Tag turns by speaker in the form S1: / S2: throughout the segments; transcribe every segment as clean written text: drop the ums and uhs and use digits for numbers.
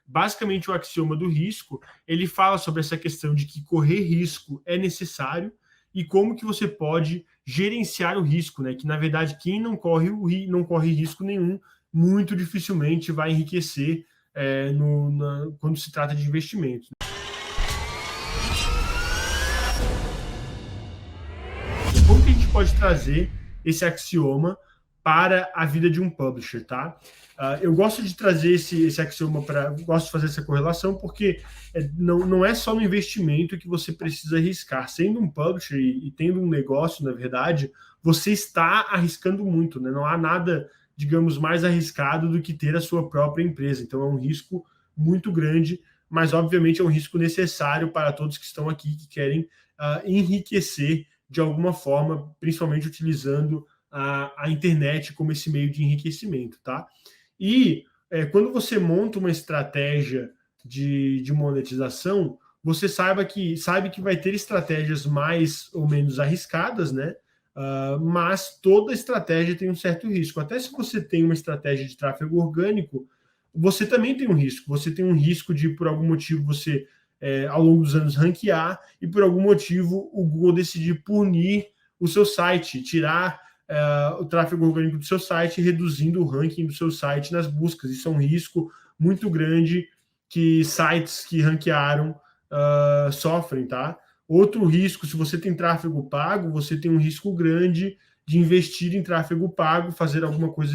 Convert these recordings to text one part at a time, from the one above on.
S1: basicamente o axioma do risco, ele fala sobre essa questão de que correr risco é necessário e como que você pode gerenciar o risco, né? Que na verdade quem não corre risco nenhum, muito dificilmente vai enriquecer quando se trata de investimentos. Como que a gente pode trazer esse axioma para a vida de um publisher, tá? Eu gosto de trazer esse axioma gosto de fazer essa correlação porque não é só no investimento que você precisa arriscar. Sendo um publisher e tendo um negócio, na verdade, você está arriscando muito, né? Não há nada, digamos, mais arriscado do que ter a sua própria empresa. Então é um risco muito grande, mas obviamente é um risco necessário para todos que estão aqui, que querem enriquecer de alguma forma, principalmente utilizando a internet como esse meio de enriquecimento, tá? E quando você monta uma estratégia de monetização, você sabe que vai ter estratégias mais ou menos arriscadas, né? Mas toda estratégia tem um certo risco. Até se você tem uma estratégia de tráfego orgânico, você também tem um risco. Você tem um risco de, por algum motivo, você ao longo dos anos ranquear e por algum motivo o Google decidir punir o seu site, tirar o tráfego orgânico do seu site, reduzindo o ranking do seu site nas buscas. Isso é um risco muito grande que sites que ranquearam sofrem, tá? Outro risco, se você tem tráfego pago, você tem um risco grande de investir em tráfego pago, fazer alguma coisa,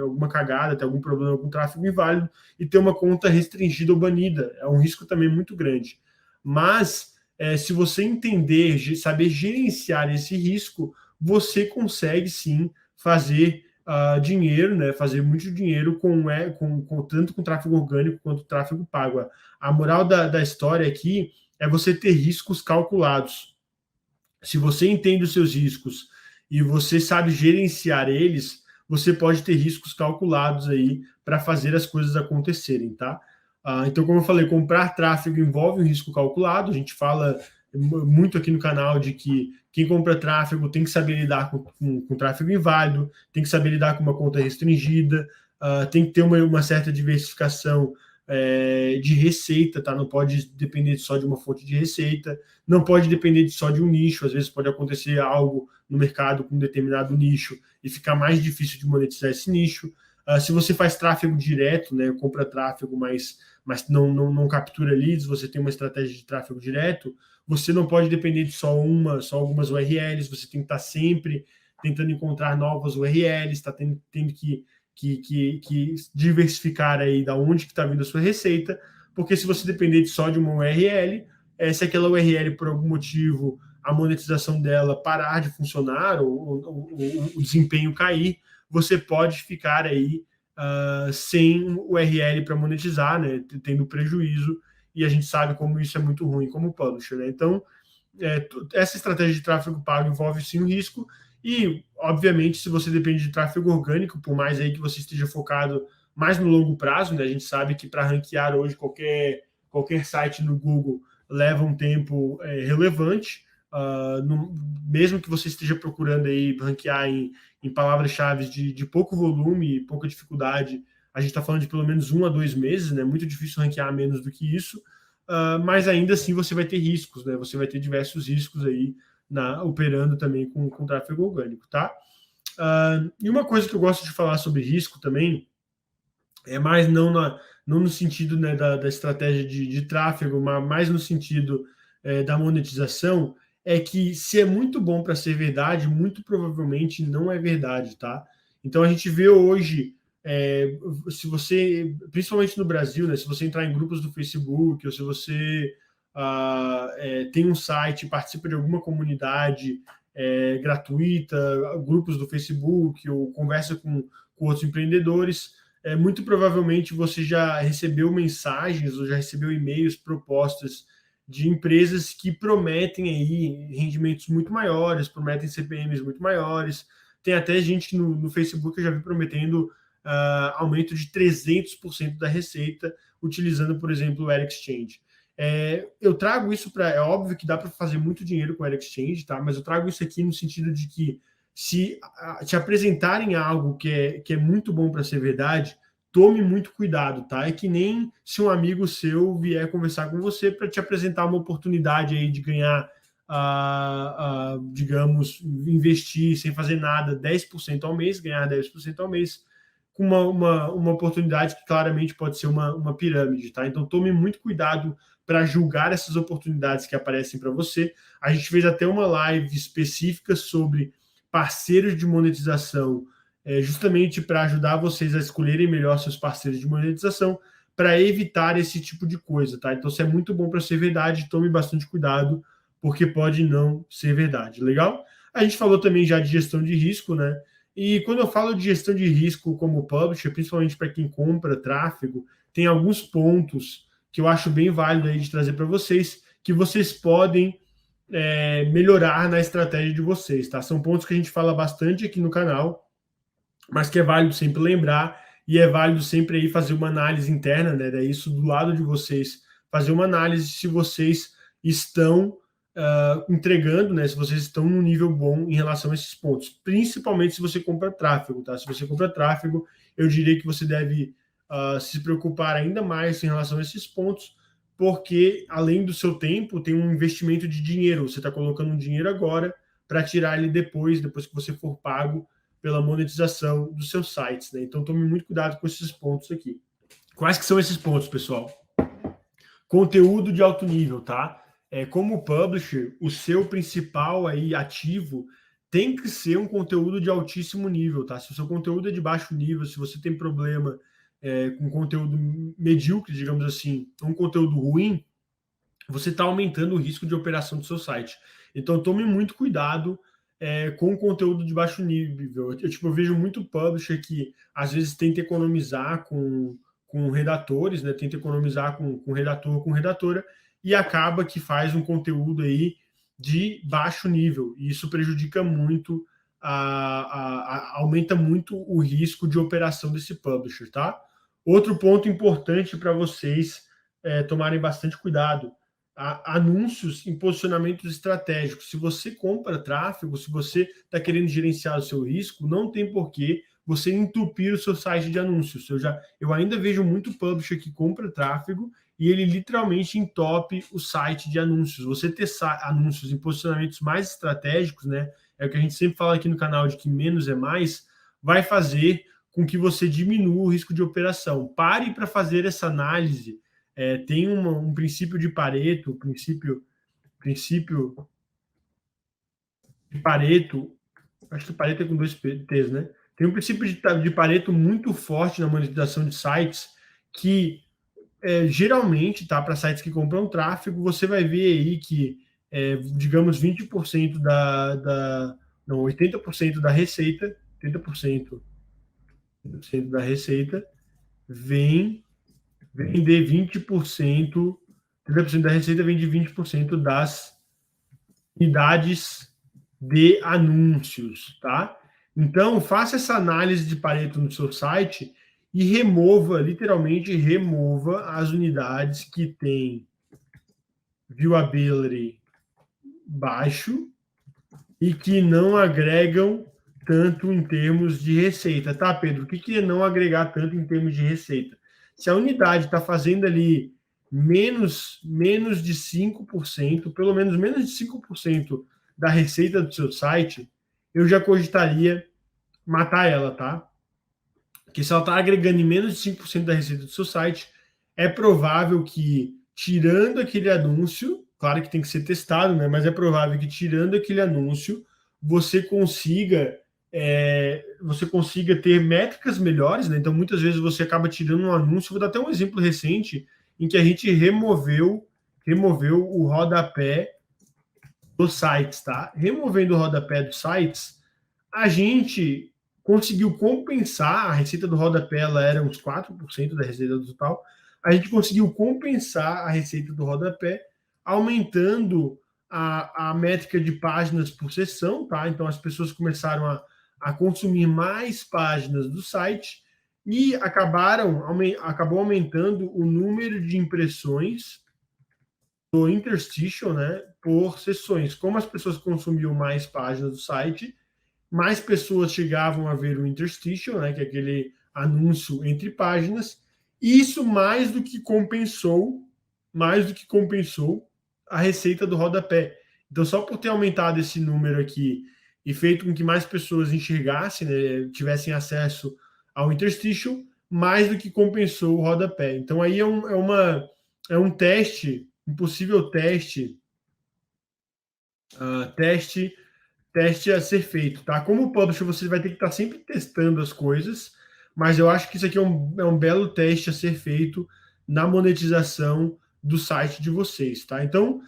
S1: alguma cagada, ter algum problema com tráfego inválido e ter uma conta restringida ou banida. É um risco também muito grande. Mas, se você entender, saber gerenciar esse risco, você consegue sim fazer dinheiro, né? Fazer muito dinheiro tanto com tráfego orgânico quanto tráfego pago. A moral da história aqui é você ter riscos calculados. Se você entende os seus riscos e você sabe gerenciar eles, você pode ter riscos calculados aí para fazer as coisas acontecerem, tá? Então, como eu falei, comprar tráfego envolve um risco calculado. A gente fala muito aqui no canal de que quem compra tráfego tem que saber lidar com tráfego inválido, tem que saber lidar com uma conta restringida, tem que ter uma certa diversificação de receita, tá? Não pode depender só de uma fonte de receita, não pode depender só de um nicho. Às vezes pode acontecer algo no mercado com um determinado nicho e ficar mais difícil de monetizar esse nicho. Se você faz tráfego direto, né, compra tráfego, mas não captura leads, você tem uma estratégia de tráfego direto, você não pode depender de só algumas URLs, você tem que estar sempre tentando encontrar novas URLs, está tendo que diversificar aí da onde que está vindo a sua receita, porque se você depender só de uma URL, se aquela URL, por algum motivo, a monetização dela parar de funcionar ou o desempenho cair, você pode ficar aí sem URL para monetizar, né, tendo prejuízo, e a gente sabe como isso é muito ruim como publisher, né? Então, essa estratégia de tráfego pago envolve sim um risco, e, obviamente, se você depende de tráfego orgânico, por mais aí que você esteja focado mais no longo prazo, né, a gente sabe que para ranquear hoje qualquer site no Google leva um tempo relevante, mesmo que você esteja procurando aí ranquear em palavras-chave de pouco volume e pouca dificuldade, a gente está falando de pelo menos 1 a 2 meses, né? Muito difícil ranquear menos do que isso, mas ainda assim você vai ter riscos, né? Você vai ter diversos riscos aí operando também com tráfego orgânico, tá? E uma coisa que eu gosto de falar sobre risco também é mais não no sentido, né, da estratégia de tráfego, mas mais no sentido da monetização, é que se é muito bom para ser verdade, muito provavelmente não é verdade, tá? Então a gente vê hoje, se você, principalmente no Brasil, né, se você entrar em grupos do Facebook, ou se você tem um site, participa de alguma comunidade gratuita, grupos do Facebook, ou conversa com outros empreendedores, muito provavelmente você já recebeu mensagens ou já recebeu e-mails, propostas de empresas que prometem aí rendimentos muito maiores, prometem CPMs muito maiores. Tem até gente no Facebook que eu já vi prometendo aumento de 300% da receita, utilizando, por exemplo, o Air Exchange. Eu trago isso para... É óbvio que dá para fazer muito dinheiro com o Air Exchange, tá? Mas eu trago isso aqui no sentido de que se te apresentarem algo que é muito bom para ser verdade, tome muito cuidado, tá? É que nem se um amigo seu vier conversar com você para te apresentar uma oportunidade aí de ganhar, digamos, investir sem fazer nada 10% ao mês, ganhar 10% ao mês, com uma oportunidade que claramente pode ser uma pirâmide, tá? Então tome muito cuidado para julgar essas oportunidades que aparecem para você. A gente fez até uma live específica sobre parceiros de monetização, justamente para ajudar vocês a escolherem melhor seus parceiros de monetização, para evitar esse tipo de coisa, tá? Então, se é muito bom para ser verdade, tome bastante cuidado, porque pode não ser verdade, legal? A gente falou também já de gestão de risco, né? E quando eu falo de gestão de risco como publisher, principalmente para quem compra tráfego, tem alguns pontos que eu acho bem válido aí de trazer para vocês, que vocês podem melhorar na estratégia de vocês, tá? São pontos que a gente fala bastante aqui no canal, mas que é válido sempre lembrar e é válido sempre aí fazer uma análise interna, né? Daí isso do lado de vocês, fazer uma análise se vocês estão entregando, né? Se vocês estão num nível bom em relação a esses pontos, principalmente se você compra tráfego, tá? Se você compra tráfego, eu diria que você deve se preocupar ainda mais em relação a esses pontos, porque além do seu tempo, tem um investimento de dinheiro. Você está colocando um dinheiro agora para tirar ele depois que você for pago pela monetização dos seus sites, né? Então tome muito cuidado com esses pontos aqui. Quais que são esses pontos, pessoal? Conteúdo de alto nível, tá? Como publisher, o seu principal aí ativo tem que ser um conteúdo de altíssimo nível, tá? Se o seu conteúdo é de baixo nível, se você tem problema com conteúdo medíocre, digamos assim, um conteúdo ruim, você está aumentando o risco de operação do seu site. Então tome muito cuidado com o conteúdo de baixo nível. Eu vejo muito publisher que às vezes tenta economizar com redatores, né? Tenta economizar com redator, com redatora, e acaba que faz um conteúdo aí de baixo nível. E isso prejudica muito, aumenta muito o risco de operação desse publisher, tá? Outro ponto importante para vocês tomarem bastante cuidado: anúncios em posicionamentos estratégicos. Se você compra tráfego, se você está querendo gerenciar o seu risco, não tem porquê você entupir o seu site de anúncios. Eu ainda vejo muito publisher que compra tráfego e ele literalmente entope o site de anúncios. Você ter anúncios em posicionamentos mais estratégicos, né? É o que a gente sempre fala aqui no canal, de que menos é mais, vai fazer com que você diminua o risco de operação. Pare para fazer essa análise. Tem um princípio de Pareto, princípio de Pareto, acho que Pareto é com 2 T's, né? Tem um princípio de Pareto muito forte na monetização de sites, que geralmente, tá, para sites que compram tráfego, você vai ver aí que, digamos, 20% não, 80% da receita, 80% da receita vem de 20%, 30% da receita vem de 20% das unidades de anúncios, tá? Então, faça essa análise de Pareto no seu site e literalmente remova as unidades que têm viewability baixo e que não agregam tanto em termos de receita, tá, Pedro? O que é não agregar tanto em termos de receita? Se a unidade está fazendo ali menos de 5%, pelo menos menos de 5% da receita do seu site, eu já cogitaria matar ela, tá? Porque se ela está agregando em menos de 5% da receita do seu site, é provável que, tirando aquele anúncio, claro que tem que ser testado, né? Mas é provável que, tirando aquele anúncio, você consiga ter métricas melhores, né? Então, muitas vezes você acaba tirando um anúncio. Vou dar até um exemplo recente em que a gente removeu o rodapé dos sites, tá? Removendo o rodapé dos sites, a gente conseguiu compensar. A receita do rodapé ela era uns 4% da receita total. A gente conseguiu compensar a receita do rodapé, aumentando a métrica de páginas por sessão, tá? Então as pessoas começaram a consumir mais páginas do site e acabou aumentando o número de impressões do interstitial, né, por sessões. Como as pessoas consumiam mais páginas do site, mais pessoas chegavam a ver o interstitial, né, que é anúncio entre páginas. E isso mais do que compensou a receita do rodapé. Então, só por ter aumentado esse número aqui e feito com que mais pessoas enxergassem, né, tivessem acesso ao interstitial, mais do que compensou o rodapé. Então, aí é um teste, um possível teste, teste a ser feito, tá? Como publisher, você vai ter que estar sempre testando as coisas, mas eu acho que isso aqui é um belo teste a ser feito na monetização do site de vocês, tá? Então,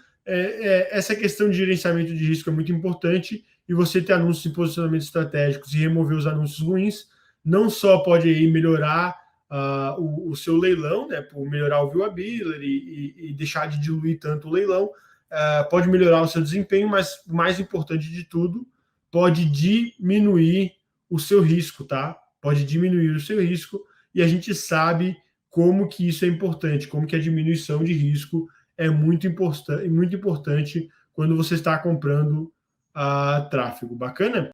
S1: essa questão de gerenciamento de risco é muito importante, e você ter anúncios em posicionamentos estratégicos e remover os anúncios ruins não só pode aí melhorar o seu leilão, né, por melhorar o viewability e deixar de diluir tanto o leilão, pode melhorar o seu desempenho, mas o mais importante de tudo, pode diminuir o seu risco, tá? Pode diminuir o seu risco, e a gente sabe como que isso é importante, como que a diminuição de risco é muito importante quando você está comprando tráfego. Bacana?